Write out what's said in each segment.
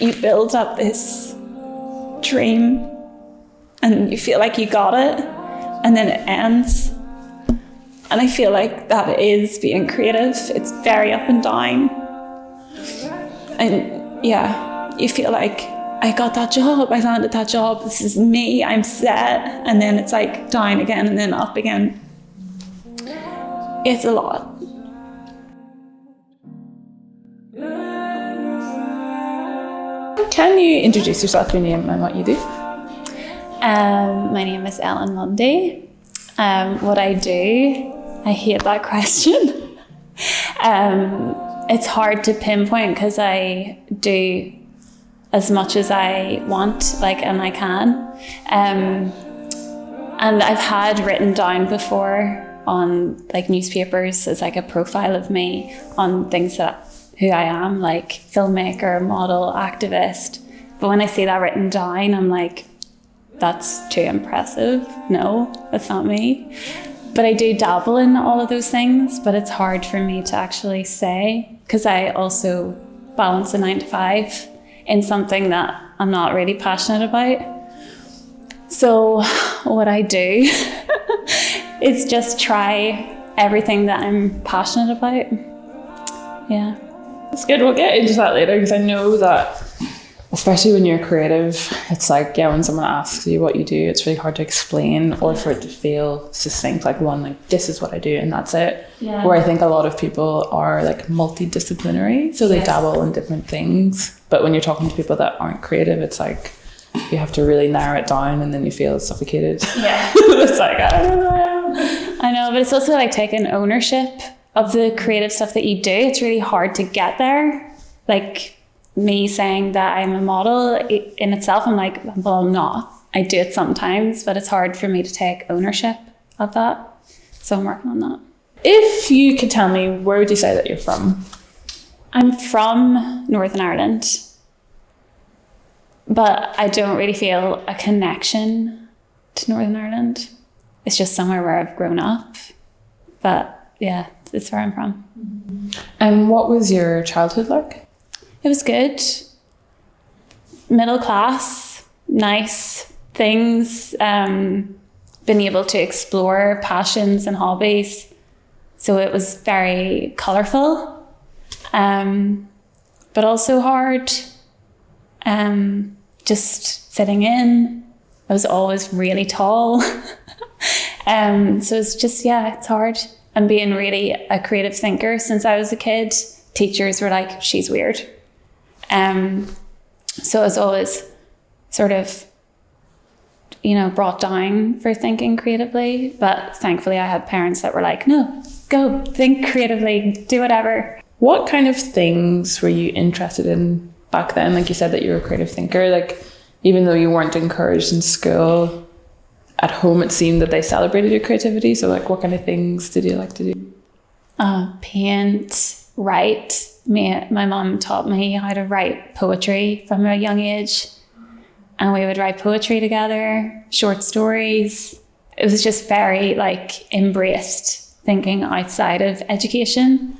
you build up this dream and you feel like you got it, and then it ends. And I feel like that is being creative. It's very up and down. And yeah, you feel like, I got that job, I landed that job, this is me, I'm set. And then it's like down again and then up again. It's a lot. Can you introduce yourself, your name and what you do? My name is Ellen Lundy. What I do, I hate that question. It's hard to pinpoint because I do as much as I want, and I can. And I've had written down before on newspapers as a profile of me on things that who I am, like filmmaker, model, activist. But when I see that written down, I'm like, that's too impressive. No, that's not me. But I do dabble in all of those things, but it's hard for me to actually say because I also balance a 9 to 5 in something that I'm not really passionate about. So what I do is just try everything that I'm passionate about. Yeah. That's good. We'll get into that later because I know that especially when you're creative, it's when someone asks you what you do, it's really hard to explain or for it to feel succinct, this is what I do and that's it. Yeah. Where I think a lot of people are multidisciplinary, so they dabble in different things. But when you're talking to people that aren't creative, it's you have to really narrow it down and then you feel suffocated. Yeah. It's I don't know. I know, but it's also taking ownership of the creative stuff that you do. It's really hard to get there. Me saying that I'm a model in itself, I'm well, I'm not. I do it sometimes, but it's hard for me to take ownership of that. So I'm working on that. If you could tell me, where would you say that you're from? I'm from Northern Ireland, but I don't really feel a connection to Northern Ireland. It's just somewhere where I've grown up. But yeah, it's where I'm from. And what was your childhood like? It was good. Middle class, nice things, been able to explore passions and hobbies. So it was very colourful, but also hard. Just fitting in. I was always really tall. So it's just, it's hard. And being really a creative thinker since I was a kid, teachers were like, she's weird. So I was always sort of, brought down for thinking creatively. But thankfully I had parents that were like, no, go think creatively, do whatever. What kind of things were you interested in back then? You said that you were a creative thinker, even though you weren't encouraged in school, at home it seemed that they celebrated your creativity. So what kind of things did you like to do? Paint, write. My mum taught me how to write poetry from a young age, and we would write poetry together, short stories. It was just very embraced thinking outside of education.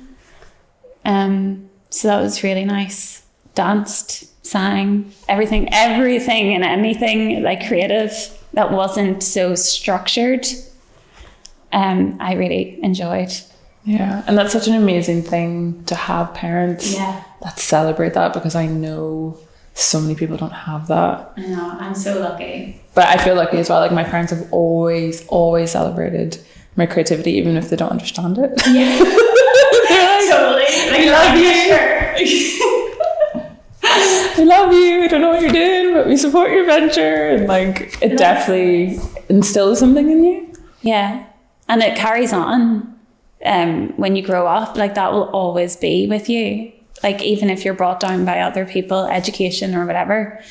So that was really nice. Danced, sang, everything and anything creative that wasn't so structured. I really enjoyed. Yeah, and that's such an amazing thing to have parents that celebrate that, because I know so many people don't have that. I know, I'm so lucky. But I feel lucky as well. My parents have always celebrated my creativity, even if they don't understand it. Yeah. Totally. We love you. We love you. We don't know what you're doing, but we support your venture. And it definitely instills something in you. Yeah, and it carries on. When you grow up, that will always be with you. Even if you're brought down by other people, education or whatever,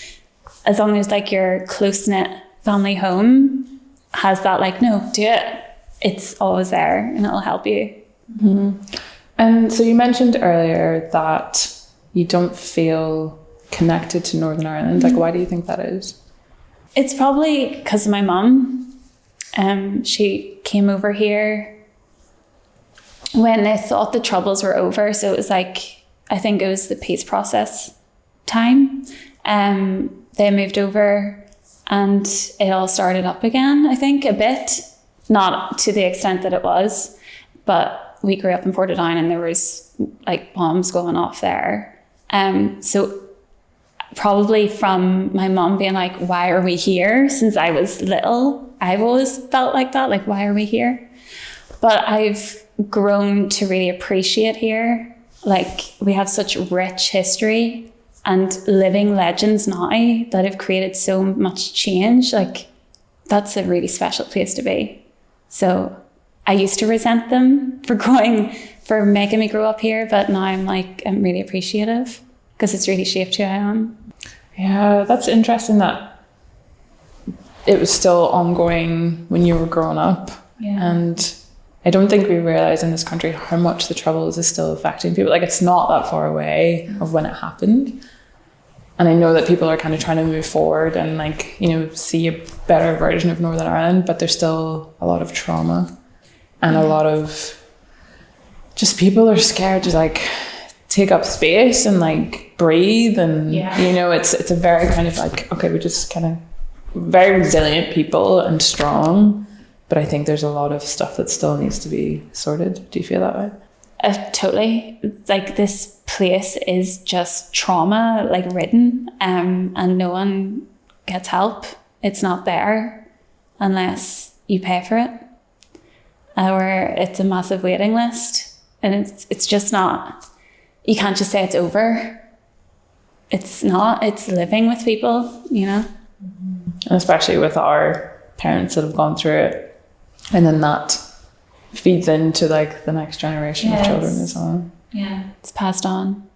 as long as your close-knit family home has that, no, do it. It's always there and it'll help you. Mm-hmm. And so you mentioned earlier that you don't feel connected to Northern Ireland. Why do you think that is? It's probably because of my mum. She came over here when they thought the troubles were over. So it was I think it was the peace process time. They moved over and it all started up again, I think, a bit. Not to the extent that it was, but we grew up in Portadown and there was like bombs going off there. So probably from my mum being like, why are we here? Since I was little, I've always felt like that, like, why are we here? But I've grown to really appreciate here. Like, we have such rich history and living legends now that have created so much change. Like, that's a really special place to be. So I used to resent them for making me grow up here, but now I'm really appreciative because it's really shaped who I am. Yeah, that's interesting that it was still ongoing when you were growing up. Yeah. And I don't think we realise in this country how much the Troubles is still affecting people. Like, it's not that far away of when it happened. And I know that people are kind of trying to move forward and, like, you know, see a better version of Northern Ireland, but there's still a lot of trauma and a lot of just people are scared to, like, take up space and, like, breathe. And, you know, it's a very kind of like, okay, we're just kind of very resilient people and strong. But I think there's a lot of stuff that still needs to be sorted. Do you feel that way? Totally. Like, this place is just trauma, like, ridden, and no one gets help. It's not there unless you pay for it, or it's a massive waiting list, and it's just not. You can't just say it's over. It's not. It's living with people, you know. And especially with our parents that have gone through it, and then that feeds into, like, the next generation of children as well. Yeah, it's passed on.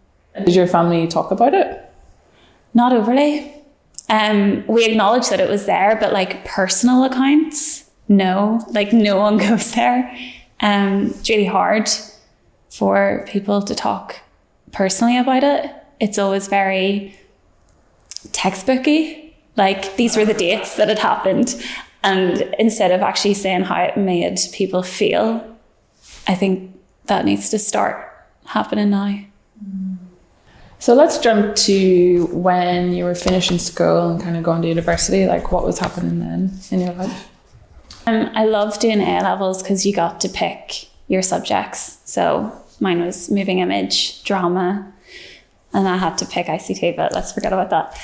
Did your family talk about it? Not overly. We acknowledged that it was there, but, like, personal accounts, no. Like, no one goes there. It's really hard for people to talk personally about it. It's always very textbooky. Like, these were the dates that had happened. And instead of actually saying how it made people feel, I think that needs to start happening now. So let's jump to when you were finishing school and kind of going to university. Like, what was happening then in your life? I loved doing A-levels because you got to pick your subjects. So mine was moving image, drama, and I had to pick ICT, but let's forget about that.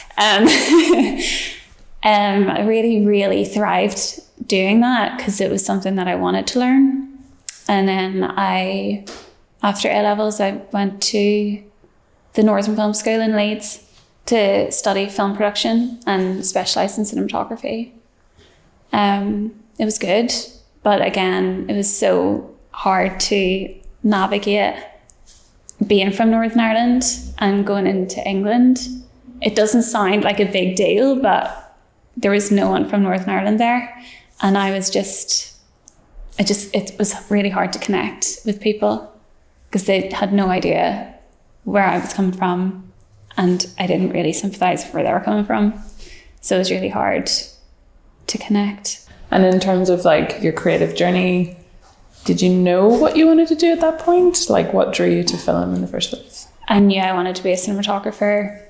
I really, really thrived doing that because it was something that I wanted to learn. And then after A-levels, I went to the Northern Film School in Leeds to study film production and specialise in cinematography. It was good, but again, it was so hard to navigate being from Northern Ireland and going into England. It doesn't sound like a big deal, but there was no one from Northern Ireland there. And it was really hard to connect with people because they had no idea where I was coming from, and I didn't really sympathise with where they were coming from. So it was really hard to connect. And in terms of, like, your creative journey, did you know what you wanted to do at that point? Like, what drew you to film in the first place? I knew I wanted to be a cinematographer.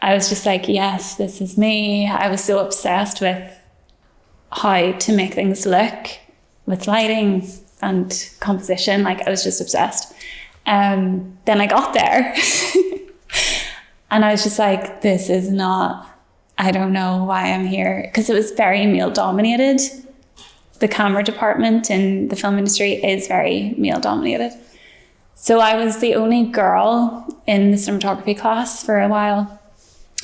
I was just like, yes, this is me. I was so obsessed with how to make things look with lighting and composition. Like, I was just obsessed. Then I got there and I was just like, this is not, I don't know why I'm here. Because it was very male dominated. The camera department in the film industry is very male dominated. So I was the only girl in the cinematography class for a while.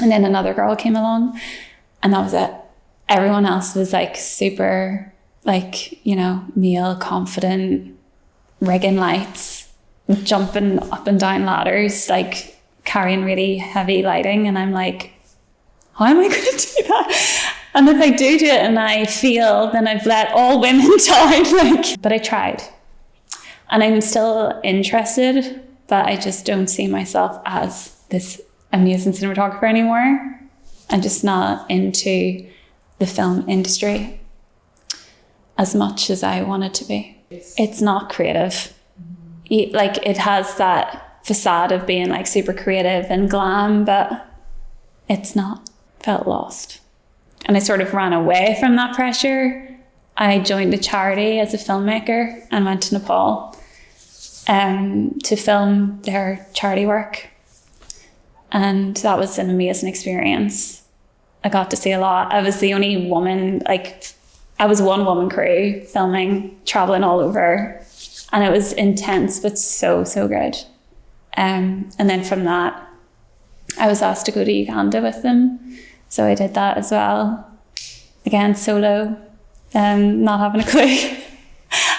And then another girl came along and that was it. Everyone else was, like, super, like, you know, male, confident, rigging lights, jumping up and down ladders, like, carrying really heavy lighting. And I'm like, how am I going to do that? And if I do it and I fail, then I've let all women down. Like, but I tried. And I'm still interested, but I just don't see myself as this amazing cinematographer anymore. I'm just not into the film industry as much as I want it to be. It's not creative. Like, it has that facade of being, like, super creative and glam, but it's not. Felt lost. And I sort of ran away from that pressure. I joined a charity as a filmmaker and went to Nepal to film their charity work. And that was an amazing experience. I got to see a lot. I was the only woman, I was one woman crew filming, traveling all over. And it was intense, but so, so good. And then from that, I was asked to go to Uganda with them. So I did that as well. Again, solo, not having a clue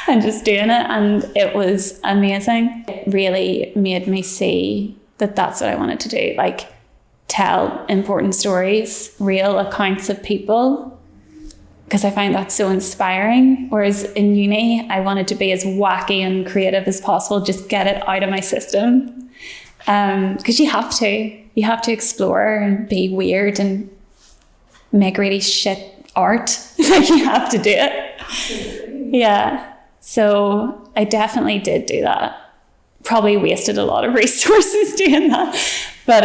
and just doing it. And it was amazing. It really made me see that that's what I wanted to do. Like, tell important stories, real accounts of people, because I find that so inspiring. Whereas in uni, I wanted to be as wacky and creative as possible, just get it out of my system. Because you have to explore and be weird and make really shit art. Like, you have to do it. Absolutely. Yeah. So I definitely did do that. Probably wasted a lot of resources doing that. But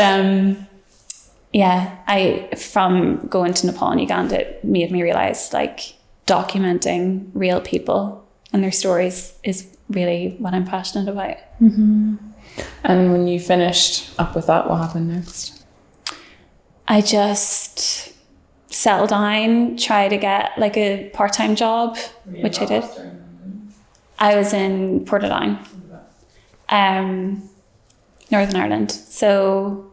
from going to Nepal and Uganda, it made me realize, like, documenting real people and their stories is really what I'm passionate about. Mm-hmm. And when you finished up with that, what happened next? I just settled down, try to get like a part-time job, which I did. I was in Portadown, Northern Ireland. So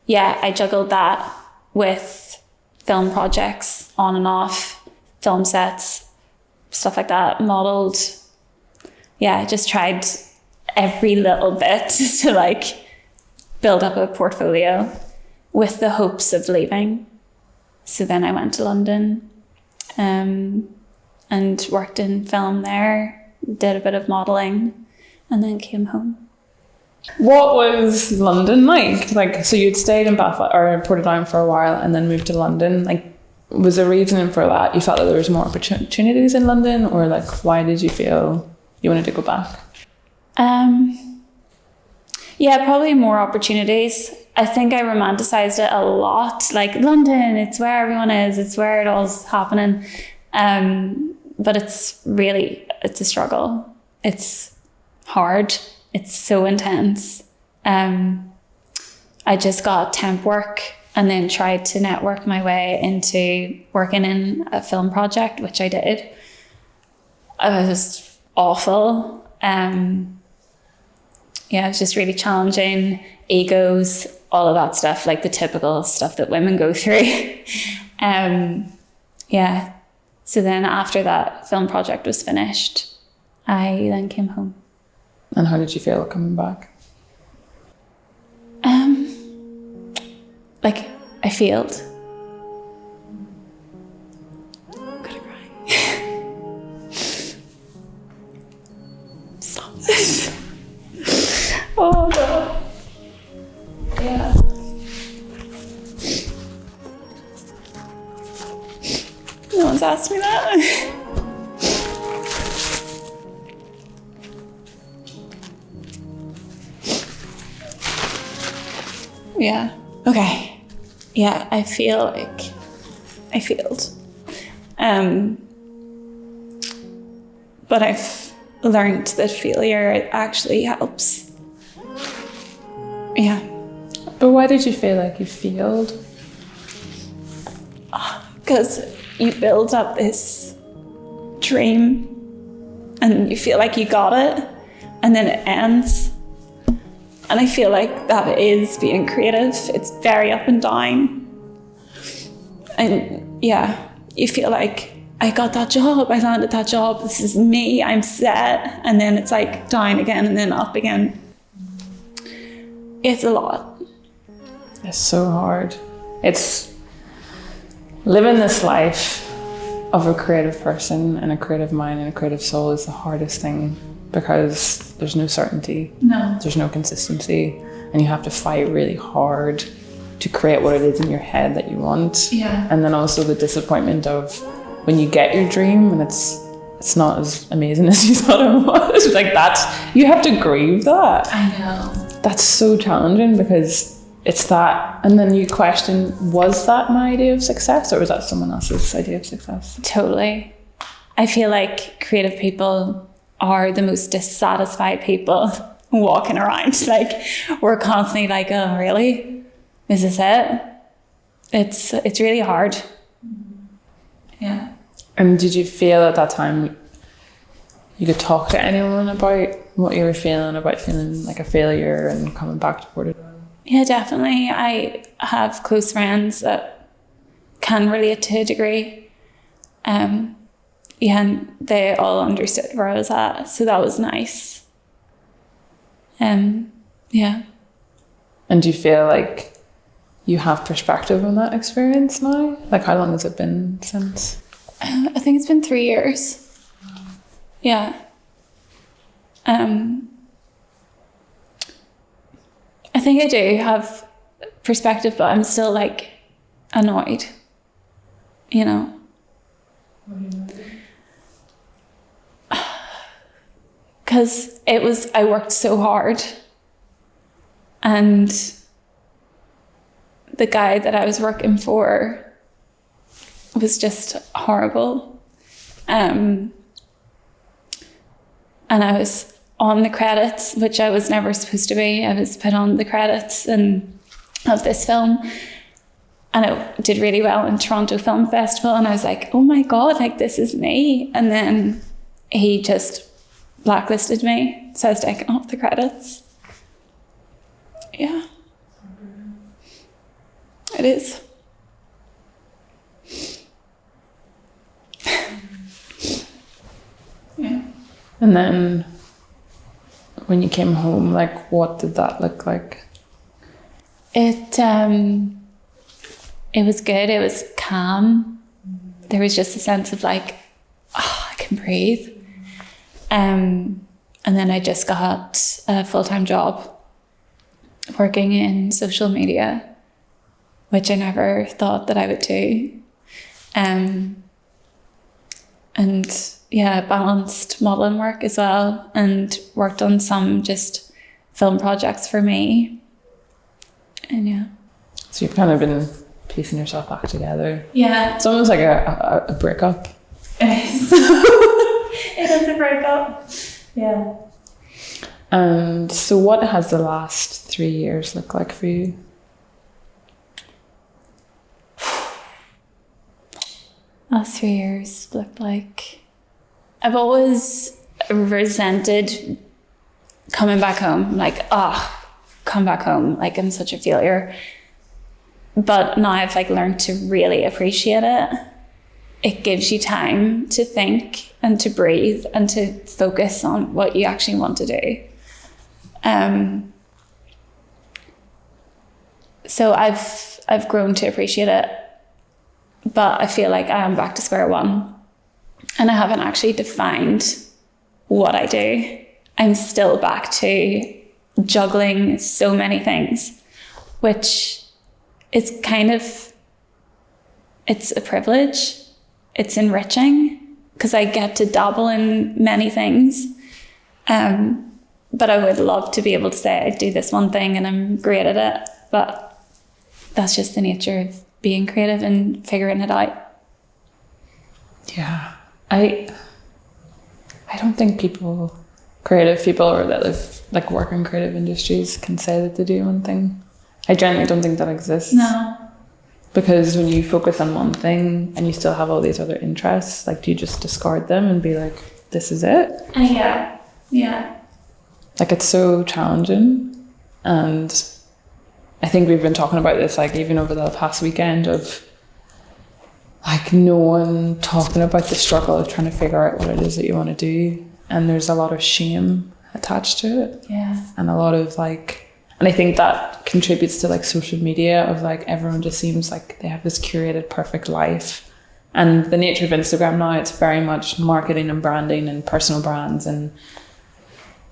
yeah, I juggled that with film projects on and off, film sets, stuff like that, modelled. Yeah, I just tried every little bit to like build up a portfolio with the hopes of leaving. So then I went to London and worked in film there, did a bit of modelling, and then came home. What was London like? Like, so you'd stayed in Belfast or Portadown for a while and then moved to London. Like, was there a reason for that? You felt that there was more opportunities in London, or like, why did you feel you wanted to go back? Yeah, probably more opportunities. I think I romanticized it a lot. Like, London, it's where everyone is, it's where it all's happening. But it's a struggle. It's hard. It's so intense. I just got temp work and then tried to network my way into working in a film project, which I did. It was just awful. Yeah, it was just really challenging. Egos, all of that stuff, like the typical stuff that women go through. Yeah. So then after that film project was finished, I then came home. And how did you feel coming back? Like, I failed. I'm gonna cry. Stop this. Oh no. Yeah. No one's asked me that. Yeah. Okay. Yeah, I feel like I failed. But I've learned that failure actually helps. Yeah. But why did you feel like you failed? Because you build up this dream and you feel like you got it, and then it ends. And I feel like that is being creative. It's very up and down. And yeah, you feel like, I got that job, I landed that job, this is me, I'm set. And then it's like down again and then up again. It's a lot. It's so hard. It's living this life of a creative person and a creative mind and a creative soul is the hardest thing, because there's no certainty. No. There's no consistency, and you have to fight really hard to create what it is in your head that you want. Yeah. And then also the disappointment of when you get your dream and it's not as amazing as you thought it was. Like, you have to grieve that. I know. That's so challenging, because it's that, and then you question, was that my idea of success, or was that someone else's idea of success? Totally. I feel like creative people are the most dissatisfied people walking around. Like, we're constantly like, oh, really? Is this it? It's really hard. Yeah. And did you feel at that time you could talk to anyone about what you were feeling, about feeling like a failure and coming back to Portugal? Yeah, definitely. I have close friends that can relate to a degree. And they all understood where I was at, so that was nice. Yeah. And do you feel like you have perspective on that experience now? Like, how long has it been since? I think it's been 3 years. Yeah. I think I do have perspective, but I'm still like annoyed, you know. Because I worked so hard, and the guy that I was working for was just horrible. And I was on the credits, which I was never supposed to be. I was put on the credits of this film, and it did really well in Toronto Film Festival, and I was like, oh my God, like, this is me. And then he just blacklisted me, so I was taken off the credits. Yeah. It is. Yeah. And then when you came home, like, what did that look like? It was good. It was calm. There was just a sense of like, oh, I can breathe. And then I just got a full-time job working in social media, which I never thought that I would do. And yeah, balanced modelling work as well, and worked on some just film projects for me. And yeah. So you've kind of been piecing yourself back together. Yeah. It's almost like a breakup. It is. It is a breakup. Yeah. And so what has the last 3 years looked like for you? Last 3 years looked like... I've always resented coming back home. Like, come back home. Like, I'm such a failure. But now I've like learned to really appreciate it. It gives you time to think and to breathe and to focus on what you actually want to do. So I've grown to appreciate it, but I feel like I am back to square one, and I haven't actually defined what I do. I'm still back to juggling so many things, which is it's a privilege. It's enriching because I get to dabble in many things. But I would love to be able to say I do this one thing and I'm great at it. But that's just the nature of being creative and figuring it out. Yeah. I don't think creative people or that live, like, work in creative industries can say that they do one thing. I genuinely don't think that exists. No. Because when you focus on one thing and you still have all these other interests, like, do you just discard them and be like, this is it? Yeah. Yeah. Like, it's so challenging. And I think we've been talking about this, like, even over the past weekend, of like no one talking about the struggle of trying to figure out what it is that you want to do. And there's a lot of shame attached to it. Yeah. And a lot of like, and I think that contributes to like social media of like everyone just seems like they have this curated perfect life. And the nature of Instagram now, it's very much marketing and branding and personal brands, and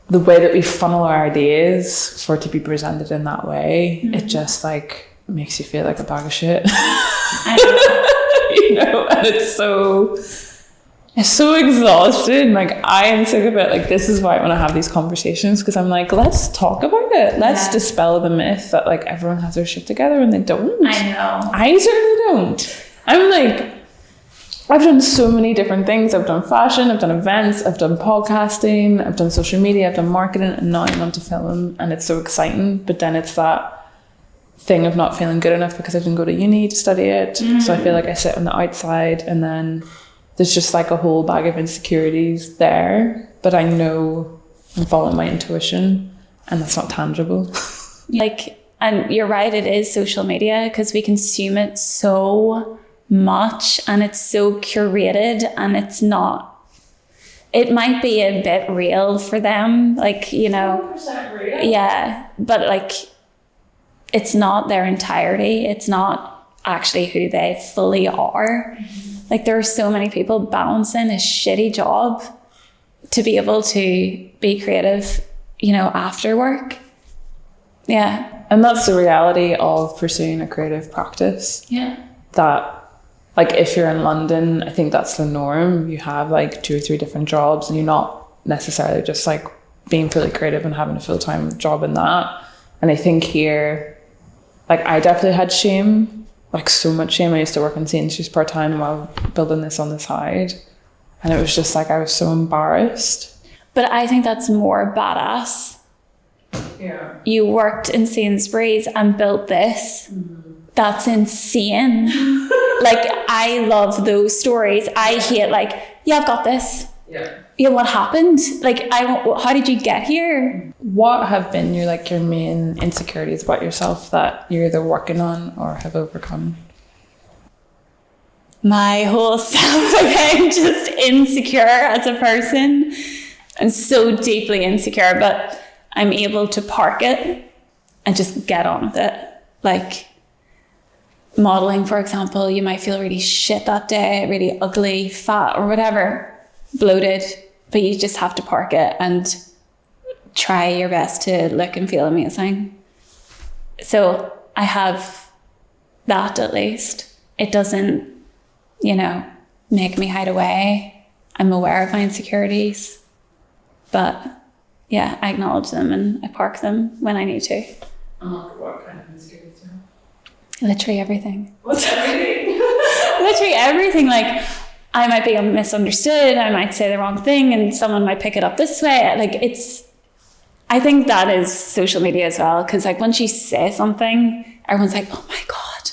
the way that we funnel our ideas for it to be presented in that way, it just like makes you feel like a bag of shit. You know, and it's so It's so exhausting. Like, I am sick of it. Like, this is why I want to have these conversations, because I'm like, let's talk about it. Let's dispel the myth that like everyone has their shit together and they don't. I know. I certainly don't. I'm like, I've done so many different things. I've done fashion, I've done events, I've done podcasting, I've done social media, I've done marketing, and now I'm onto film, and it's so exciting. But then it's that thing of not feeling good enough because I didn't go to uni to study it. So I feel like I sit on the outside, and then there's just like a whole bag of insecurities there. But I know I'm following my intuition, and that's not tangible. Like, and you're right, it is social media, because we consume it so much and it's so curated, and it's not, it might be a bit real for them, like, you know, 100% real. Yeah, but like, it's not their entirety. It's not actually who they fully are. Like, there are so many people balancing a shitty job to be able to be creative, you know, after work. Yeah. And that's the reality of pursuing a creative practice. Yeah. That, like, if you're in London, I think that's the norm. You have like 2 or 3 different jobs, and you're not necessarily just like being fully creative and having a full-time job in that. And I think here, like, I definitely had shame, like so much shame. I used to work in CNCs part-time while building this on the side, and it was just like I was so embarrassed. But I think that's more badass. Yeah. You worked in Sainsbury's and built this. That's insane. Like, I love those stories. I hate like, yeah, I've got this. Yeah, what happened? Like, how did you get here? What have been your main insecurities about yourself that you're either working on or have overcome? My whole self. Like, I'm just insecure as a person. I'm so deeply insecure, but I'm able to park it and just get on with it. Like, modeling, for example, you might feel really shit that day, really ugly, fat, or whatever, bloated, but you just have to park it and try your best to look and feel amazing. So I have that, at least. It doesn't, you know, make me hide away. I'm aware of my insecurities, but yeah, I acknowledge them and I park them when I need to. What kind of insecurities do you have? Literally everything. What's everything? Literally everything. Like, I might be misunderstood, I might say the wrong thing, and someone might pick it up this way. Like, I think that is social media as well, because like, once you say something, everyone's like, oh my God.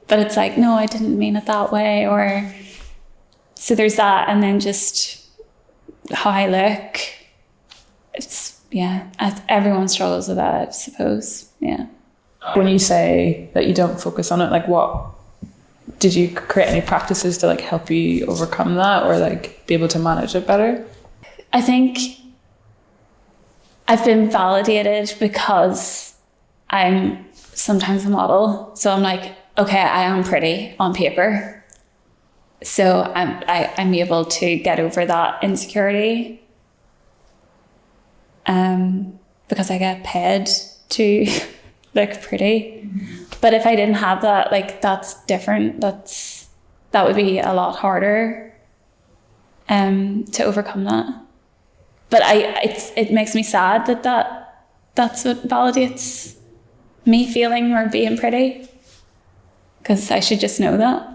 But it's like, no, I didn't mean it that way. Or, so there's that, and then just how I look. It's, yeah, everyone struggles with that, I suppose. Yeah. When you say that you don't focus on it, like, what did you create any practices to like help you overcome that, or like be able to manage it better? I think I've been validated because I'm sometimes a model. So I'm like, okay, I am pretty on paper. So I'm able to get over that insecurity. Because I get paid to look pretty. But if I didn't have that, like, that's different. That would be a lot harder to overcome that. But it makes me sad that's what validates me feeling or being pretty, because I should just know that.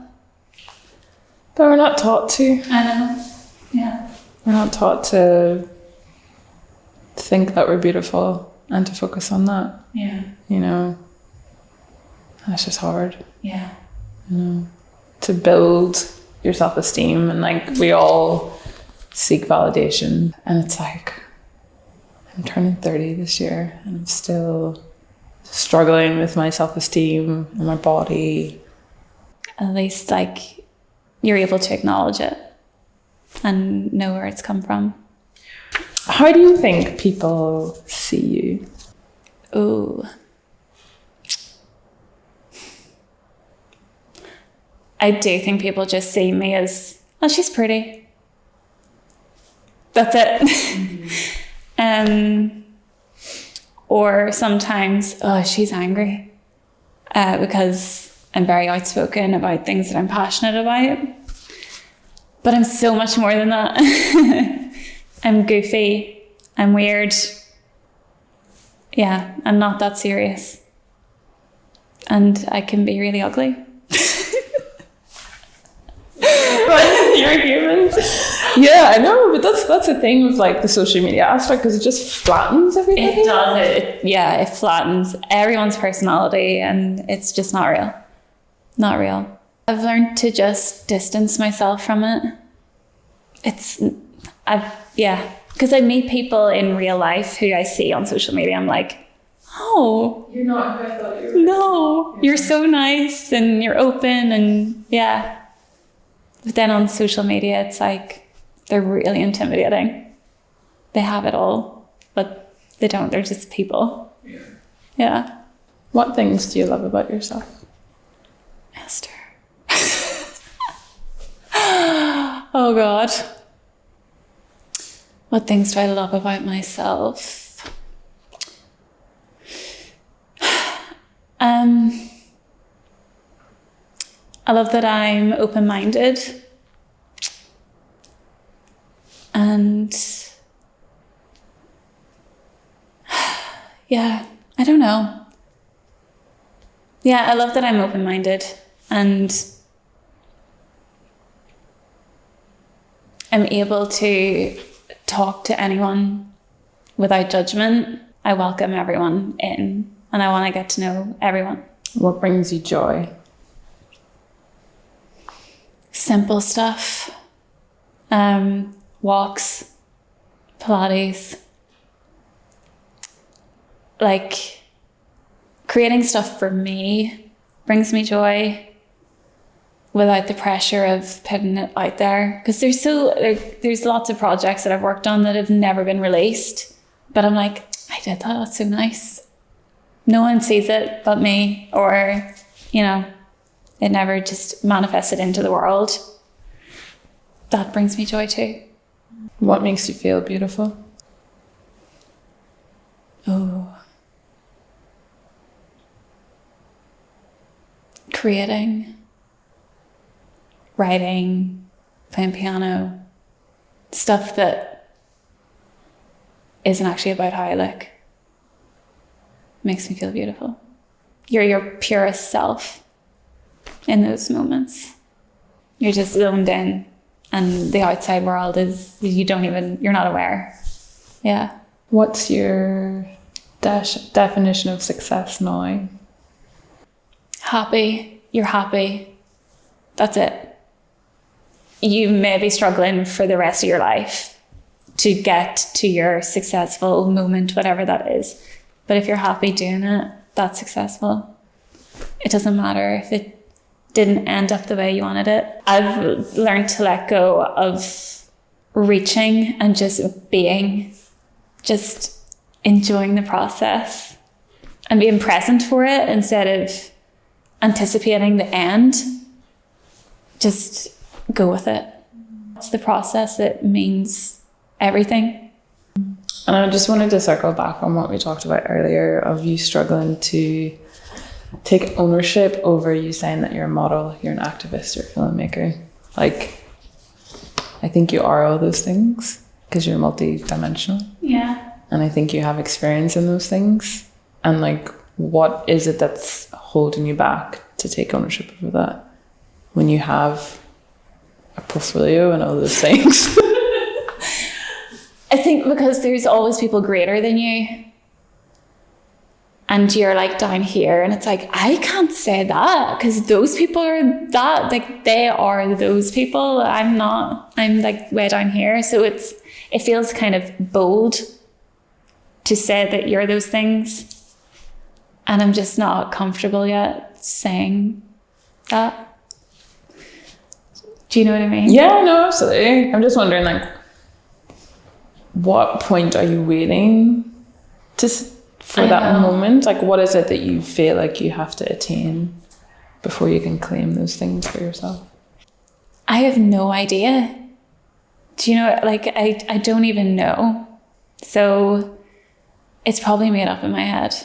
But we're not taught to. I know. Yeah. We're not taught to think that we're beautiful and to focus on that. Yeah. You know, that's just hard. Yeah. You know, to build your self-esteem, and like, we all seek validation, and it's like, I'm turning 30 this year and I'm still struggling with my self-esteem and my body. At least, like, you're able to acknowledge it and know where it's come from. How do you think people see you? Ooh. I do think people just see me as, oh, she's pretty. That's it. Or sometimes, oh, she's angry. Because I'm very outspoken about things that I'm passionate about. But I'm so much more than that. I'm goofy. I'm weird. Yeah, I'm not that serious. And I can be really ugly. But you're human. Yeah, I know, but that's the thing with like the social media aspect, because it just flattens everything. It does. It flattens everyone's personality, and it's just not real. Not real. I've learned to just distance myself from it. Because I meet people in real life who I see on social media. I'm like, oh, You're not who I thought you were. no, you're so nice and you're open, and yeah. But then on social media, it's like they're really intimidating. They have it all, but they don't. They're just people. Yeah. What things do you love about yourself? Esther. Oh God. What things do I love about myself? I love that I'm open-minded, and yeah, I don't know. Yeah, I love that I'm open-minded, and I'm able to talk to anyone without judgment. I welcome everyone in, and I want to get to know everyone. What brings you joy? Simple stuff. Walks, Pilates. Like, creating stuff for me brings me joy without the pressure of putting it out there. Because there's lots of projects that I've worked on that have never been released. But I'm like, I did that, that's so nice. No one sees it but me, or, you know, it never just manifested into the world. That brings me joy too. What makes you feel beautiful? Oh. Creating, writing, playing piano, stuff that isn't actually about how I look, makes me feel beautiful. You're your purest self in those moments. You're just zoned in, and the outside world is, you're not aware. Yeah. What's your definition of success now? Happy. You're happy. That's it. You may be struggling for the rest of your life to get to your successful moment, whatever that is. But if you're happy doing it, that's successful. It doesn't matter if it didn't end up the way you wanted it. I've learned to let go of reaching and just being, just enjoying the process and being present for it instead of anticipating the end. Just go with it. It's the process that means everything. And I just wanted to circle back on what we talked about earlier of you struggling to take ownership over you saying that you're a model, you're an activist, you're a filmmaker. Like, I think you are all those things because you're multi-dimensional. Yeah. And I think you have experience in those things. And like, what is it that's holding you back to take ownership over that when you have a portfolio and all those things? I think because there's always people greater than you. And you're like down here, and it's like, I can't say that because those people are that, like they are those people. I'm not. I'm like way down here. So it feels kind of bold to say that you're those things. And I'm just not comfortable yet saying that. Do you know what I mean? Yeah, no, absolutely. I'm just wondering, like, what point are you waiting for that moment? Like, what is it that you feel like you have to attain before you can claim those things for yourself? I have no idea. Do you know, like, I don't even know. So it's probably made up in my head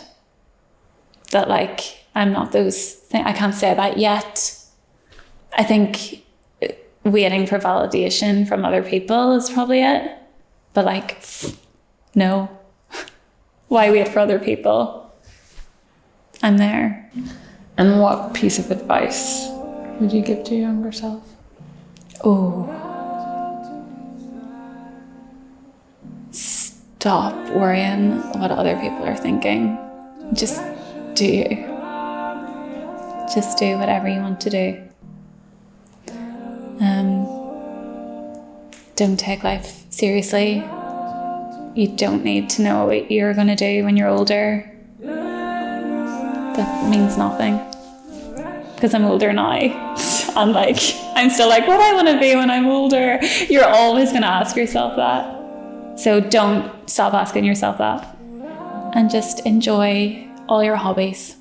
that, like, I'm not those things. I can't say that yet. I think waiting for validation from other people is probably it. But like, no. Why wait for other people? I'm there. And what piece of advice would you give to your younger self? Oh. Stop worrying what other people are thinking. Just do you. Just do whatever you want to do. Don't take life seriously. You don't need to know what you're going to do when you're older. That means nothing. Because I'm older now. And like, I'm still like, what do I want to be when I'm older? You're always going to ask yourself that. So don't stop asking yourself that. And just enjoy all your hobbies.